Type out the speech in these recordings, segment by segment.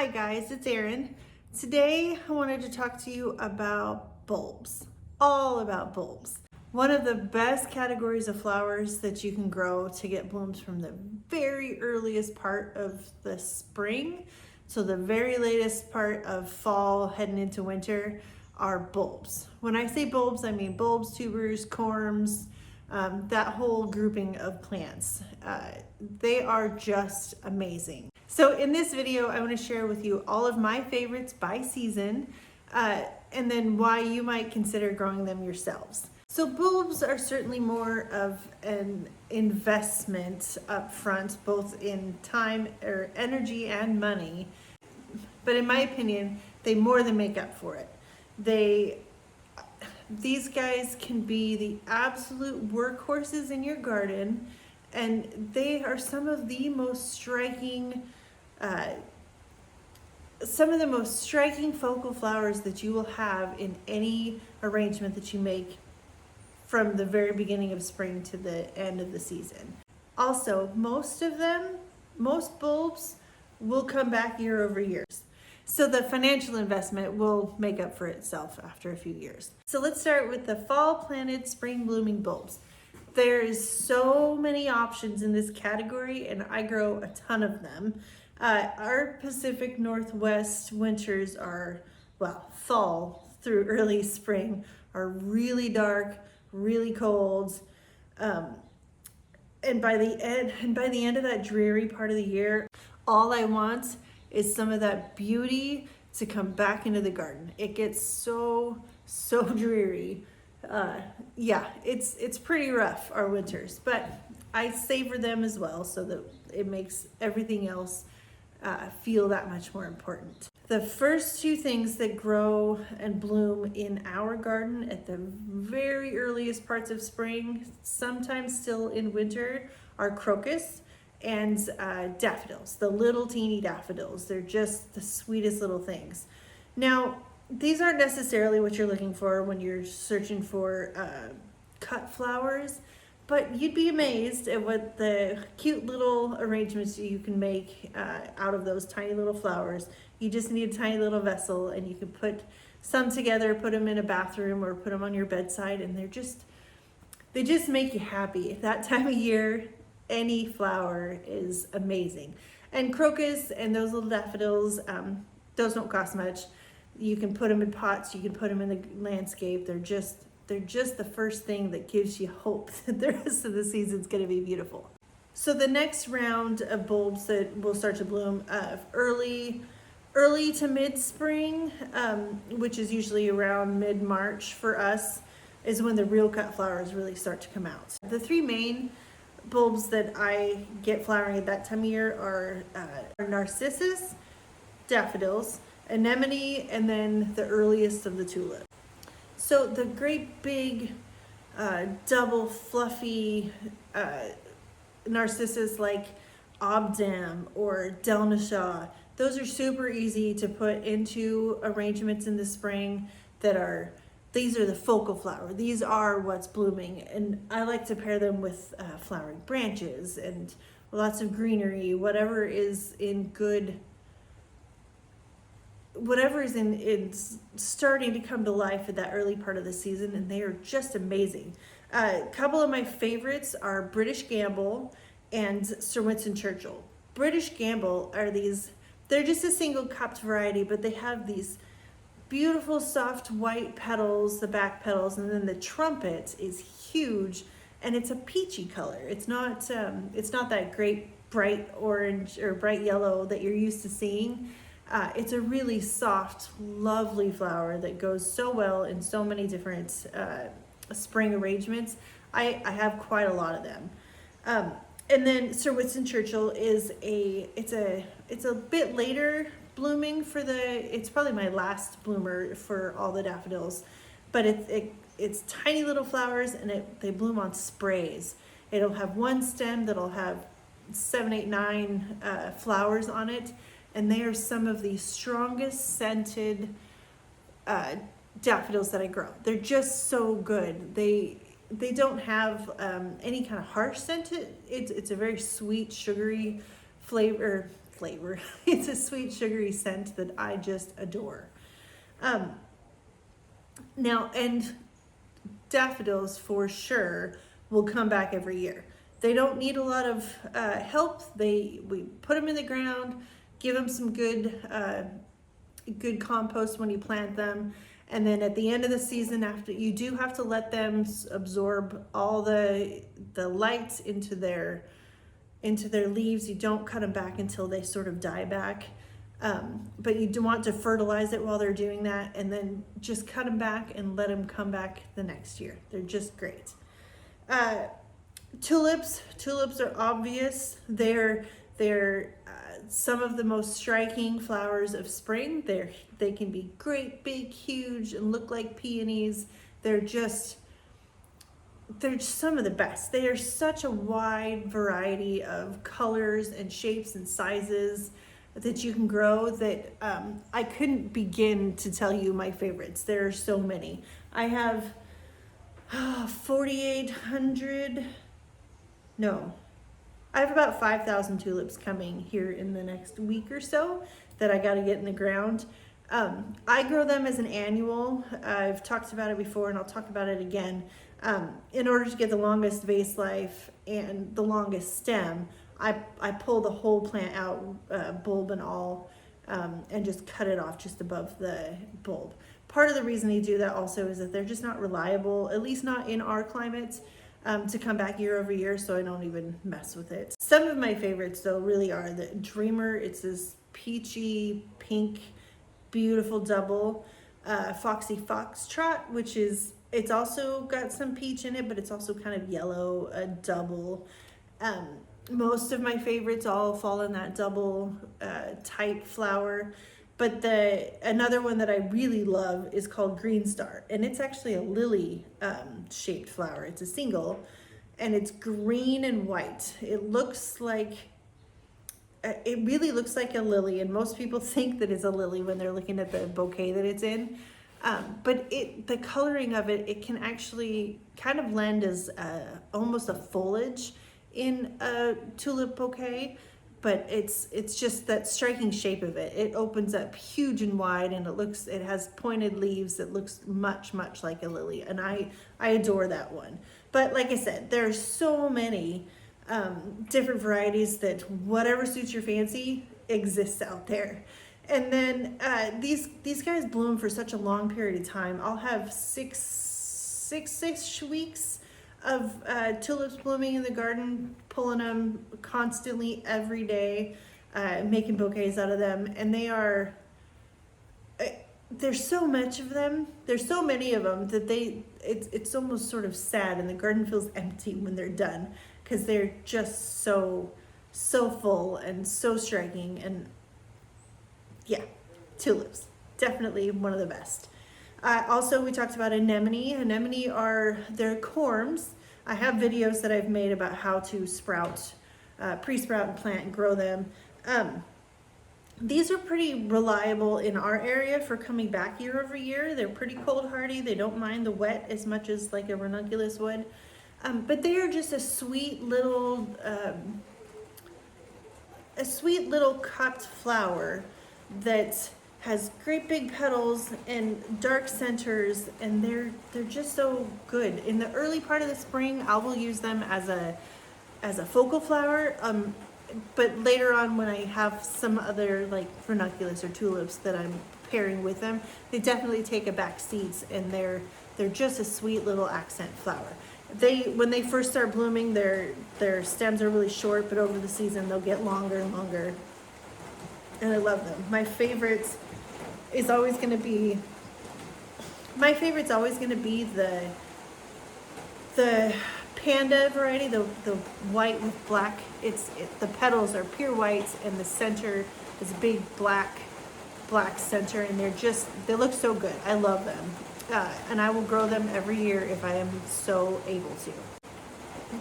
Hi guys, it's Erin. Today I wanted to talk to you about bulbs, all about bulbs. One of the best categories of flowers that you can grow to get blooms from the very earliest part of the spring, so the very latest part of fall heading into winter, are bulbs. When I say bulbs, I mean bulbs, tubers, corms, that whole grouping of plants. They are just amazing. So in this video, I want to share with you all of my favorites by season, and then why you might consider growing them yourselves. So bulbs are certainly more of an investment up front, both in time or energy and money. But in my opinion, they more than make up for it. These guys can be the absolute workhorses in your garden, and they are some of the most striking focal flowers that you will have in any arrangement that you make from the very beginning of spring to the end of the season. Also, most bulbs will come back year over year. So the financial investment will make up for itself after a few years. So let's start with the fall planted spring blooming bulbs. There's so many options in this category, and I grow a ton of them. Our Pacific Northwest winters are, fall through early spring are really dark, really cold. And by the end of that dreary part of the year, all I want is some of that beauty to come back into the garden. It gets so dreary. It's pretty rough, our winters, but I savor them as well so that it makes everything else feel that much more important. The first two things that grow and bloom in our garden at the very earliest parts of spring, sometimes still in winter, are crocus and daffodils, the little teeny daffodils. They're just the sweetest little things. Now, these aren't necessarily what you're looking for when you're searching for cut flowers, but you'd be amazed at what the cute little arrangements you can make out of those tiny little flowers. You just need a tiny little vessel, and you can put some together, put them in a bathroom or put them on your bedside, and they just make you happy. That time of year, any flower is amazing. And crocus and those little daffodils, those don't cost much. You can put them in pots, you can put them in the landscape. They're just the first thing that gives you hope that the rest of the season's gonna be beautiful. So the next round of bulbs that will start to bloom early to mid-spring, which is usually around mid-March for us, is when the real cut flowers really start to come out. The three main bulbs that I get flowering at that time of year are narcissus, daffodils, anemone, and then the earliest of the tulip. So the great big double fluffy narcissus like Obdam or Delnashaw, those are super easy to put into arrangements in the spring these are the focal flower. These are what's blooming, and I like to pair them with flowering branches and lots of greenery, whatever is starting to come to life at that early part of the season, and they are just amazing. A couple of my favorites are British Gamble and Sir Winston Churchill. British Gamble they're just a single cupped variety, but they have these beautiful soft white petals, the back petals, and then the trumpet is huge, and it's a peachy color. It's not that great bright orange or bright yellow that you're used to seeing. It's a really soft, lovely flower that goes so well in so many different spring arrangements. I have quite a lot of them. And then Sir Winston Churchill it's a bit later blooming it's probably my last bloomer for all the daffodils, but it's tiny little flowers, and they bloom on sprays. It'll have one stem that'll have 7, 8, 9 flowers on it, and they are some of the strongest scented daffodils that I grow. They're just so good. They don't have any kind of harsh scent. It's a very sweet, sugary flavor flavor. It's a sweet, sugary scent that I just adore. Now, and daffodils for sure will come back every year. They don't need a lot of help. We put them in the ground, give them some good compost when you plant them, and then at the end of the season, after, you do have to let them absorb all the light into their leaves. You don't cut them back until they sort of die back. But you do want to fertilize it while they're doing that, and then just cut them back and let them come back the next year. They're just great. Tulips are obvious. They're some of the most striking flowers of spring. They can be great, big, huge, and look like peonies. They're just some of the best. They are such a wide variety of colors and shapes and sizes that you can grow that I couldn't begin to tell you my favorites. There are so many. I have 4,800, no, I have about 5,000 tulips coming here in the next week or so that I got to get in the ground. I grow them as an annual. I've talked about it before and I'll talk about it again. In order to get the longest vase life and the longest stem, I pull the whole plant out, bulb and all, and just cut it off just above the bulb. Part of the reason they do that also is that they're just not reliable, at least not in our climate, to come back year over year, so I don't even mess with it. Some of my favorites though really are the Dreamer. It's this peachy pink, beautiful double. Foxy Foxtrot, which is, it's also got some peach in it, but it's also kind of yellow, a double. Most of my favorites all fall in that double type flower. But another one that I really love is called Green Star, and it's actually a lily shaped flower. It's a single, and it's green and white. It looks like, it really looks like a lily, and most people think that it's a lily when they're looking at the bouquet that it's in. But the coloring of it, it can actually kind of lend as almost a foliage in a tulip bouquet. But it's just that striking shape of it. It opens up huge and wide, and it has pointed leaves that looks much like a lily, and I adore that one. But like I said, there's so many different varieties that whatever suits your fancy exists out there. And then these guys bloom for such a long period of time. I'll have six-ish weeks of tulips blooming in the garden, pulling them constantly every day, making bouquets out of them. And there's so much of them. There's so many of them that it's almost sort of sad, and the garden feels empty when they're done, because they're just so full and so striking. And yeah, tulips, definitely one of the best. Also, we talked about anemone. Anemone they're corms. I have videos that I've made about how to sprout, pre-sprout and plant and grow them. These are pretty reliable in our area for coming back year over year. They're pretty cold hardy. They don't mind the wet as much as like a ranunculus would. But they are just a sweet little cupped flower that has great big petals and dark centers, and they're just so good. In the early part of the spring, I will use them as a focal flower, but later on when I have some other like ranunculus or tulips that I'm pairing with them, they definitely take a back seat, and they're just a sweet little accent flower. When they first start blooming, their stems are really short, but over the season they'll get longer and longer, and I love them. My favorite's always going to be the panda variety, the white with black. The petals are pure white, and the center is a big black center, and they look so good. I love them, and I will grow them every year if I am so able to.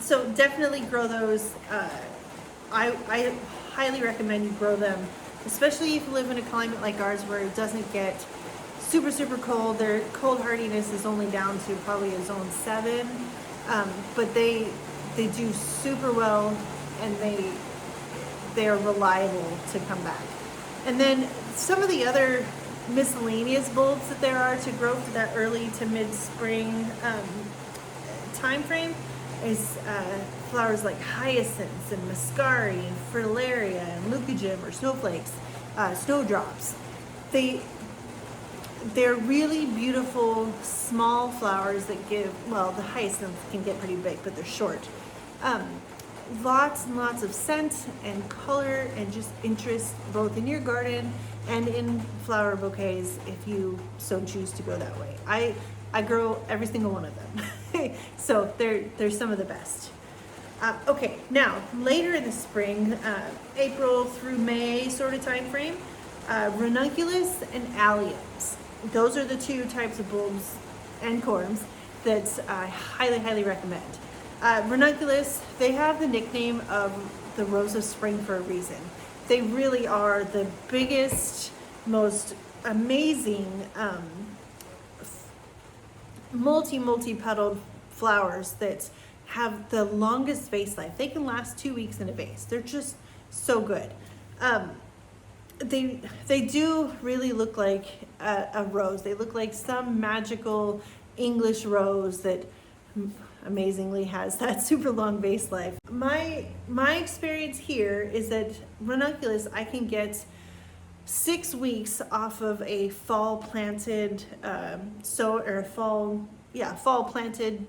So definitely grow those. I highly recommend you grow them, especially if you live in a climate like ours where it doesn't get super cold. Their cold hardiness is only down to probably a zone 7, but they do super well, and they are reliable to come back. And then some of the other miscellaneous bulbs that there are to grow for that early to mid-spring time frame is flowers like hyacinths and muscari and fritillaria and leucogym or snowflakes, snowdrops. They're really beautiful small flowers that give, well, the hyacinths can get pretty big, but they're short. Lots and lots of scent and color and just interest both in your garden and in flower bouquets if you so choose to go that way. I grow every single one of them. So they're some of the best. Okay, now later in the spring, April through May sort of time frame, Ranunculus and Alliums. Those are the two types of bulbs and corms that I highly, highly recommend. Ranunculus, they have the nickname of the Rose of Spring for a reason. They really are the biggest, most amazing multi-petaled flowers that have the longest vase life. They can last 2 weeks in a vase. They're just so good. They do really look like a rose. They look like some magical English rose that amazingly has that super long vase life. My experience here is that Ranunculus, I can get 6 weeks off of a fall planted fall planted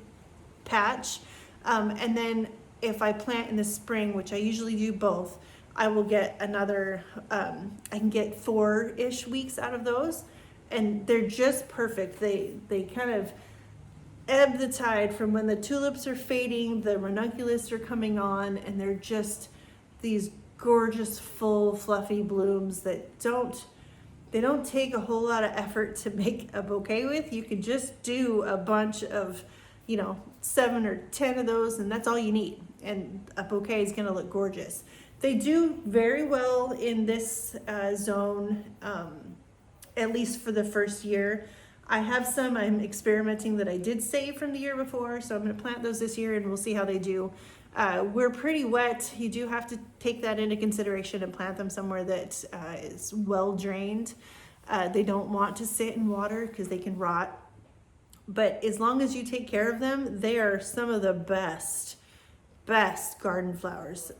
patch, and then if I plant in the spring, which I usually do both, I will get another, I can get 4-ish weeks out of those, and they're just perfect. They kind of ebb the tide from when the tulips are fading, the ranunculus are coming on, and they're just these gorgeous, full, fluffy blooms that don't take a whole lot of effort to make a bouquet with. You can just do a bunch of, 7 or 10 of those, and that's all you need, and a bouquet is gonna look gorgeous. They do very well in this zone, at least for the first year. I have some I'm experimenting that I did save from the year before, so I'm going to plant those this year and we'll see how they do. We're pretty wet. You do have to take that into consideration and plant them somewhere that is well drained. They don't want to sit in water because they can rot. But as long as you take care of them, they are some of the best garden flowers.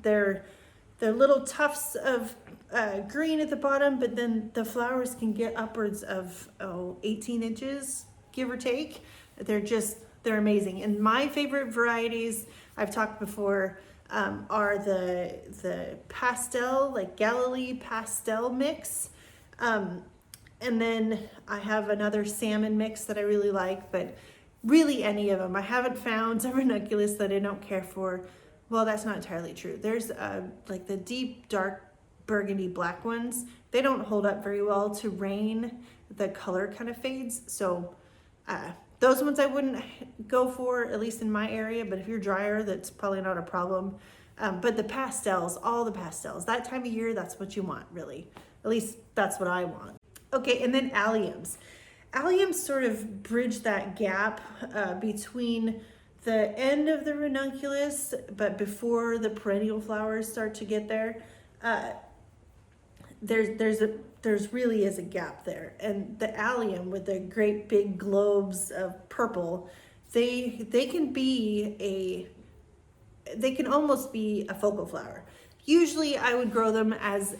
They're little tufts of green at the bottom, but then the flowers can get upwards of 18 inches, give or take. They're amazing. And my favorite varieties, I've talked before, are the pastel, like Galilee pastel mix. And then I have another salmon mix that I really like, but really any of them. I haven't found a ranunculus that I don't care for. Well, that's not entirely true. There's like the deep, dark burgundy black ones. They don't hold up very well to rain. The color kind of fades. So those ones I wouldn't go for, at least in my area, but if you're drier, that's probably not a problem. But the pastels, all the pastels, that time of year, that's what you want, really. At least that's what I want. Okay, and then alliums. Alliums sort of bridge that gap between the end of the ranunculus, but before the perennial flowers start to get there. There's really is a gap there, and the allium with the great big globes of purple, they can almost be a focal flower. Usually I would grow them as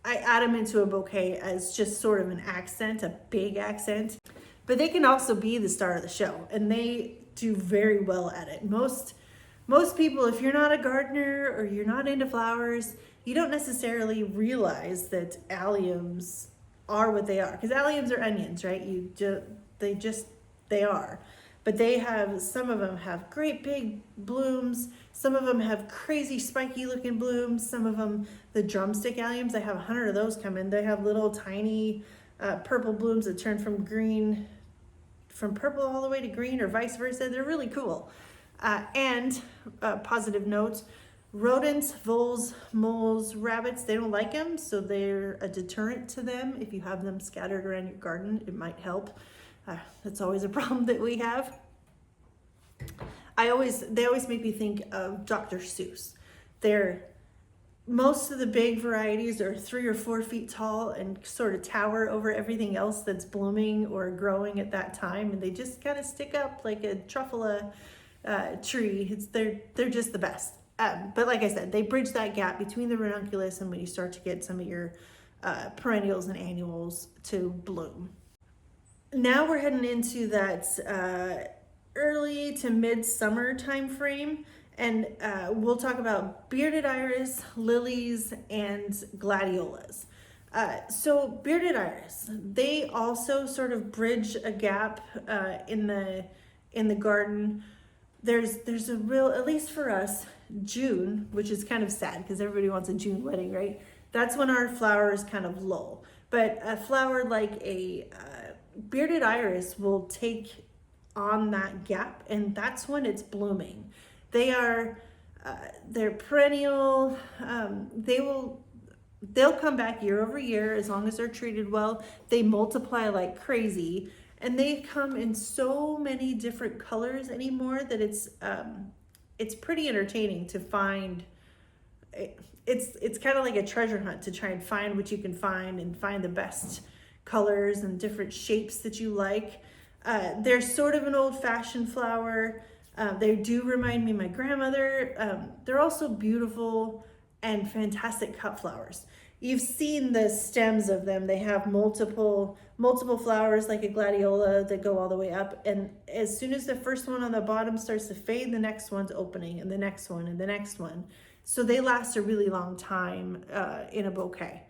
I add them into a bouquet as just sort of an accent, a big accent, but they can also be the star of the show, and they do very well at it. Most people, if you're not a gardener or you're not into flowers, you don't necessarily realize that alliums are what they are, because alliums are onions, right? They are. But some of them have great big blooms. Some of them have crazy spiky looking blooms. Some of them, the drumstick alliums, I have 100 of those come in. They have little tiny purple blooms that turn from purple all the way to green, or vice versa. They're really cool. And positive note, rodents, voles, moles, rabbits, they don't like them, so they're a deterrent to them. If you have them scattered around your garden, it might help. That's always a problem that we have. They always make me think of Dr. Seuss. Most of the big varieties are 3 or 4 feet tall and sort of tower over everything else that's blooming or growing at that time, and they just kind of stick up like a truffula tree. They're just the best. But like I said, they bridge that gap between the ranunculus and when you start to get some of your perennials and annuals to bloom. Now we're heading into that early to mid-summer time frame. And we'll talk about bearded iris, lilies, and gladiolas. So bearded iris, they also sort of bridge a gap in the garden. There's a real, at least for us, June, which is kind of sad because everybody wants a June wedding, right? That's when our flowers kind of lull. But a flower like a bearded iris will take on that gap, and that's when it's blooming. They're perennial. They'll come back year over year as long as they're treated well. They multiply like crazy, and they come in so many different colors anymore that it's pretty entertaining to find. It's kind of like a treasure hunt to try and find what you can find and find the best colors and different shapes that you like. They're sort of an old-fashioned flower. They do remind me of my grandmother. They're also beautiful and fantastic cut flowers. You've seen the stems of them. They have multiple flowers like a gladiola that go all the way up. And as soon as the first one on the bottom starts to fade, the next one's opening, and the next one, and the next one. So they last a really long time in a bouquet.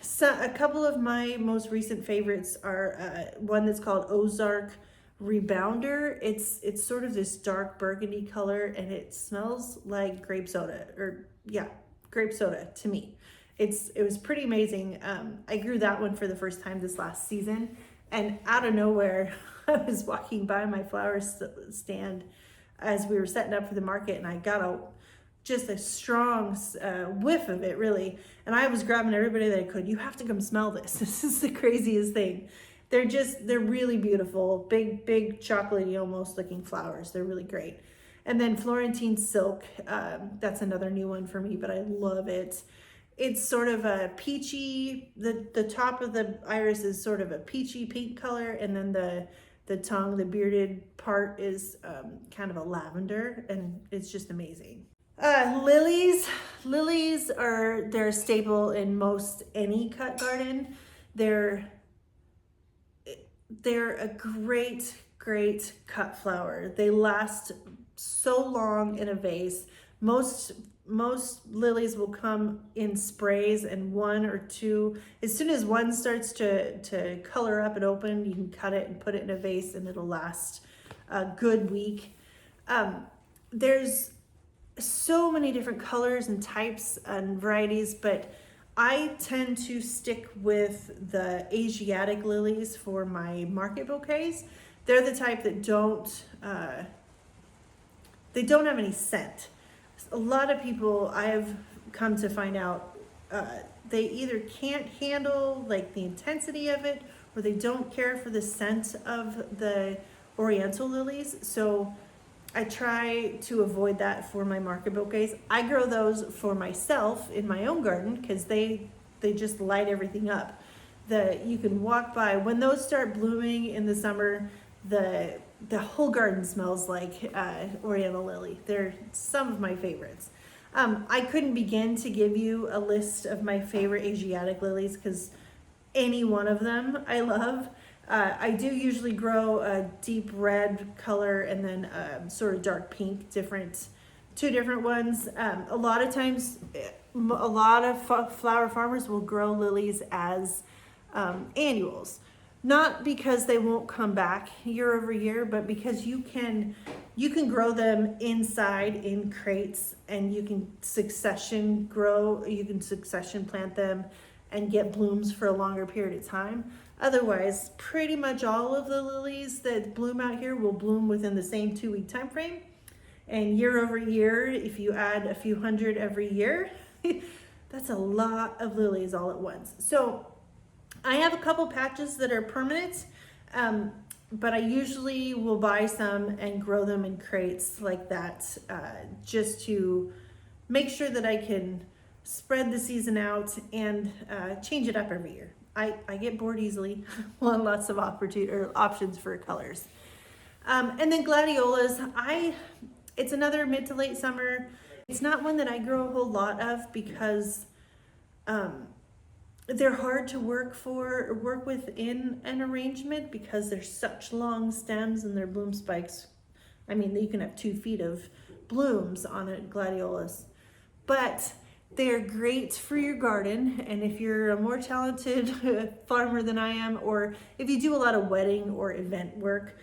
So a couple of my most recent favorites are one that's called Ozark Rebounder. It's sort of this dark burgundy color, and it smells like grape soda, grape soda to me. It was pretty amazing. I grew that one for the first time this last season, and out of nowhere, I was walking by my flower stand as we were setting up for the market, and I got just a strong whiff of it, really. And I was grabbing everybody that I could. You have to come smell this. This is the craziest thing. They're really beautiful, big, chocolatey almost looking flowers. They're really great. And then Florentine Silk, that's another new one for me, but I love it. It's sort of a peachy, the top of the iris is sort of a peachy pink color, and then the tongue, the bearded part is kind of a lavender, and it's just amazing. Lilies they're a staple in most any cut garden. They're a great cut flower. They last so long in a vase. Most lilies will come in sprays, and 1 or 2. As soon as one starts to color up and open, you can cut it and put it in a vase, and it'll last a good week. There's so many different colors and types and varieties, but I tend to stick with the Asiatic lilies for my market bouquets. They're the type that don't have any scent. A lot of people I have come to find out they either can't handle like the intensity of it, or they don't care for the scent of the Oriental lilies. So I try to avoid that for my market bouquets. I grow those for myself in my own garden because they just light everything up. You can walk by when those start blooming in the summer. The whole garden smells like Oriental lily. They're some of my favorites. I couldn't begin to give you a list of my favorite Asiatic lilies because any one of them I love. I do usually grow a deep red color and then sort of dark pink, two different ones. A lot of times, a lot of flower farmers will grow lilies as annuals. Not because they won't come back year over year, but because you can grow them inside in crates, and you can succession plant them and get blooms for a longer period of time. Otherwise, pretty much all of the lilies that bloom out here will bloom within the same 2-week time frame. And year over year, if you add a few hundred every year, that's a lot of lilies all at once. So I have a couple patches that are permanent, but I usually will buy some and grow them in crates like that, just to make sure that I can spread the season out and change it up every year. I get bored easily. Want lots of options for colors. And then Gladiolas, it's another mid to late summer. It's not one that I grow a whole lot of because they're hard to work within an arrangement because they're such long stems and their bloom spikes. I mean, you can have 2 feet of blooms on a Gladiolas, but they're great for your garden. And if you're a more talented farmer than I am, or if you do a lot of wedding or event work,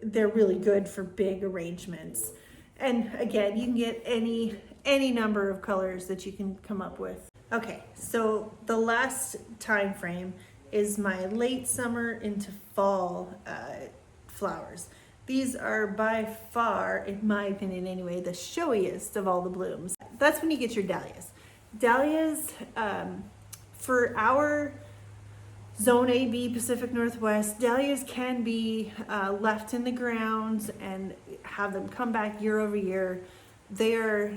they're really good for big arrangements. And again, you can get any number of colors that you can come up with. Okay, so the last time frame is my late summer into fall flowers. These are by far, in my opinion anyway, the showiest of all the blooms. That's when you get your dahlias. Dahlias, for our Zone AB, Pacific Northwest, dahlias can be left in the ground and have them come back year over year. They're,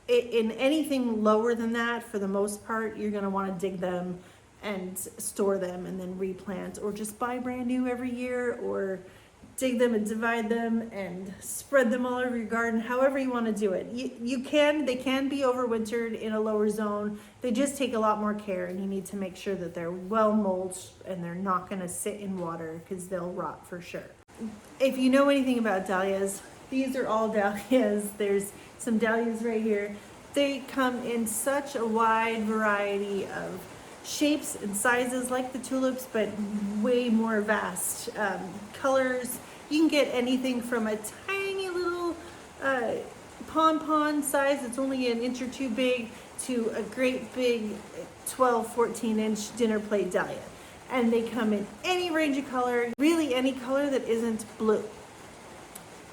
in anything lower than that, for the most part, you're gonna wanna dig them and store them and then replant, or just buy brand new every year, or dig them and divide them and spread them all over your garden, however you want to do it. They can be overwintered in a lower zone. They just take a lot more care, and you need to make sure that they're well mulched and they're not going to sit in water because they'll rot for sure. If you know anything about dahlias, these are all dahlias. There's some dahlias right here. They come in such a wide variety of shapes and sizes like the tulips, but way more vast colors. You can get anything from a tiny little pom-pom size that's only an inch or 2 big to a great big 12-14 inch dinner plate dahlia. And they come in any range of color, really any color that isn't blue.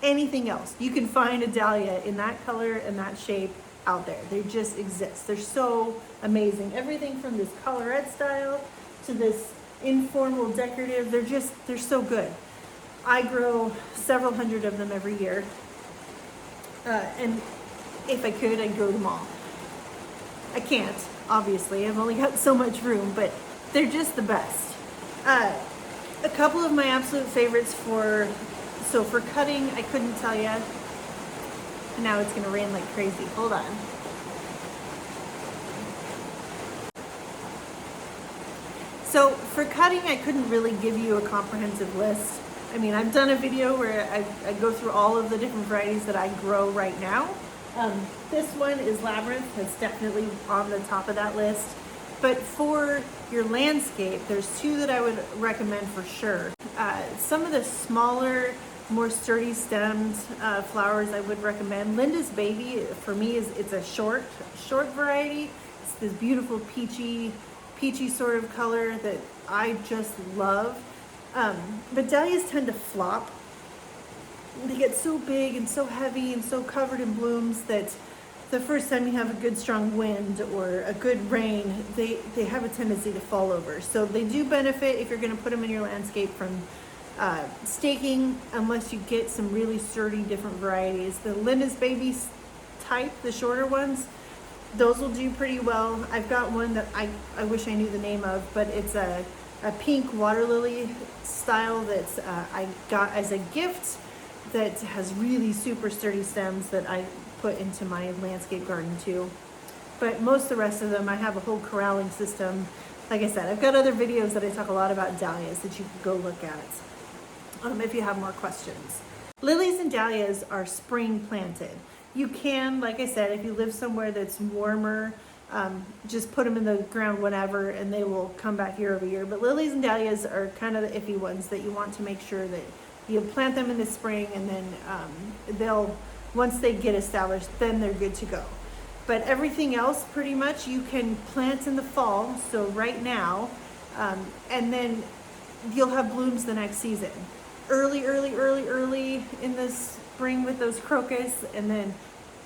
Anything else. You can find a dahlia in that color and that shape out there. They just exist. They're so amazing. Everything from this colorette style to this informal decorative, they're so good. I grow several hundred of them every year. And if I could, I'd grow them all. I can't, obviously. I've only got so much room, but they're just the best. A couple of my absolute favorites for cutting, I couldn't tell you. Now it's gonna rain like crazy. Hold on. So for cutting, I couldn't really give you a comprehensive list. I mean, I've done a video where I go through all of the different varieties that I grow right now. This one is Labyrinth. It's definitely on the top of that list. But for your landscape, there's 2 that I would recommend for sure. Some of the smaller, more sturdy stemmed flowers I would recommend. Linda's Baby, for me, it's a short variety. It's this beautiful peachy sort of color that I just love. But dahlias tend to flop. They get so big and so heavy and so covered in blooms that the first time you have a good strong wind or a good rain, they have a tendency to fall over. So they do benefit if you're going to put them in your landscape from staking, unless you get some really sturdy different varieties. The Linda's Baby type, the shorter ones, those will do pretty well. I've got one that I wish I knew the name of, but it's a pink water lily style that I got as a gift that has really super sturdy stems that I put into my landscape garden too. But most of the rest of them, I have a whole corralling system. Like I said, I've got other videos that I talk a lot about dahlias that you can go look at if you have more questions. Lilies and dahlias are spring planted. You can, like I said, if you live somewhere that's warmer, just put them in the ground whenever and they will come back year over year. But lilies and dahlias are kind of the iffy ones that you want to make sure that you plant them in the spring, and then once they get established, then they're good to go. But everything else, pretty much, you can plant in the fall, so right now, and then you'll have blooms the next season. Early in the spring with those crocus, and then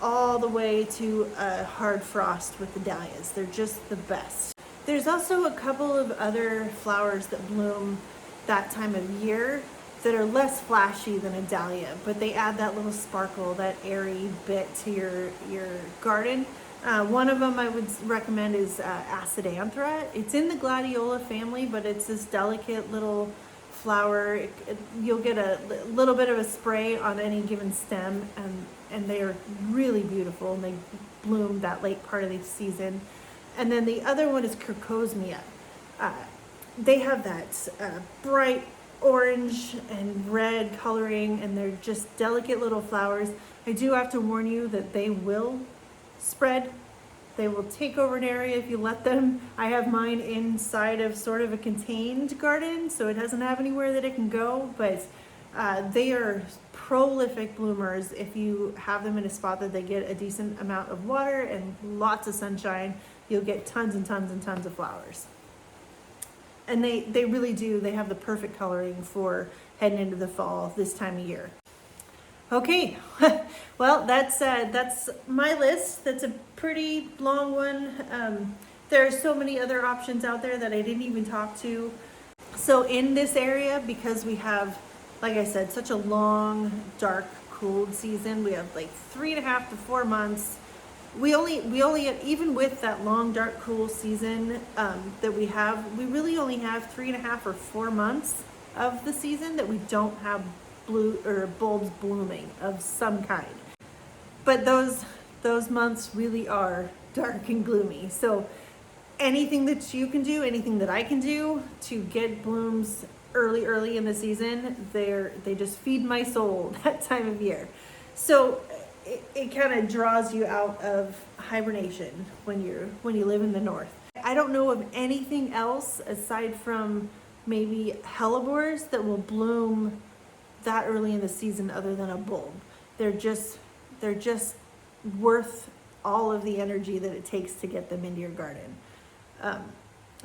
all the way to a hard frost with the dahlias. They're just the best. There's also a couple of other flowers that bloom that time of year that are less flashy than a dahlia, but they add that little sparkle, that airy bit to your garden. One of them I would recommend is Acidanthera. It's in the Gladiola family, but it's this delicate little flower. You'll get a little bit of a spray on any given stem, and they are really beautiful, and they bloom that late part of the season. And then the other one is Crocosmia. They have that bright orange and red coloring, and they're just delicate little flowers. I do have to warn you that they will spread. They will take over an area if you let them. I have mine inside of sort of a contained garden, so it doesn't have anywhere that it can go, but they are prolific bloomers if you have them in a spot that they get a decent amount of water and lots of sunshine. You'll get tons and tons and tons of flowers. And they really do. They have the perfect coloring for heading into the fall this time of year. Okay, well, that's my list. That's a pretty long one. There are so many other options out there that I didn't even talk to. So in this area, because we have, like I said, such a long, dark, cold season, we have like 3.5 to 4 months. We only, even with that long, dark, cool season that we have, we really only have 3.5 or 4 months of the season that we don't have bulbs blooming of some kind. But those months really are dark and gloomy. So anything that you can do, anything that I can do to get blooms early in the season, they just feed my soul that time of year. So it kind of draws you out of hibernation when you live in the north. I don't know of anything else aside from maybe hellebores that will bloom that early in the season other than a bulb. They're just worth all of the energy that it takes to get them into your garden.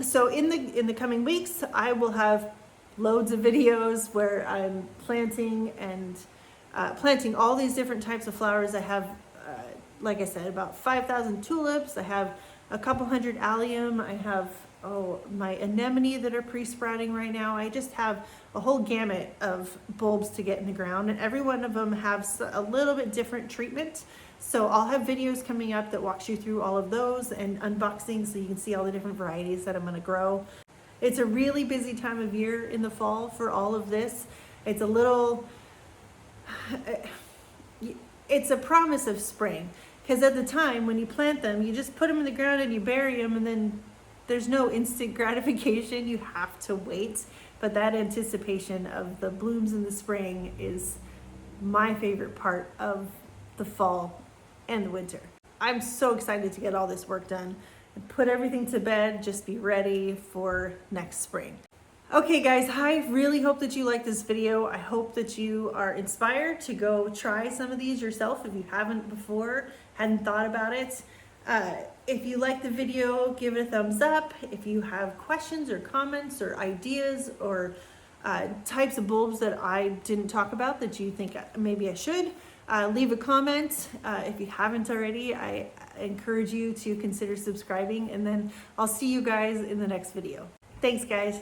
So in the coming weeks, I will have loads of videos where I'm planting all these different types of flowers. I have, like I said, about 5,000 tulips. I have a couple hundred allium. I have, my anemone that are pre-sprouting right now. I just have a whole gamut of bulbs to get in the ground, and every one of them has a little bit different treatment. So I'll have videos coming up that walks you through all of those and unboxing, so you can see all the different varieties that I'm going to grow. It's a really busy time of year in the fall for all of this. It's a promise of spring, because at the time when you plant them, you just put them in the ground and you bury them, and then there's no instant gratification. You have to wait. But that anticipation of the blooms in the spring is my favorite part of the fall and the winter. I'm so excited to get all this work done and put everything to bed, just be ready for next spring. Okay guys, I really hope that you like this video. I hope that you are inspired to go try some of these yourself if you haven't before, hadn't thought about it. If you like the video, give it a thumbs up. If you have questions or comments or ideas or types of bulbs that I didn't talk about that you think maybe I should, leave a comment. If you haven't already, I encourage you to consider subscribing, and then I'll see you guys in the next video. Thanks guys.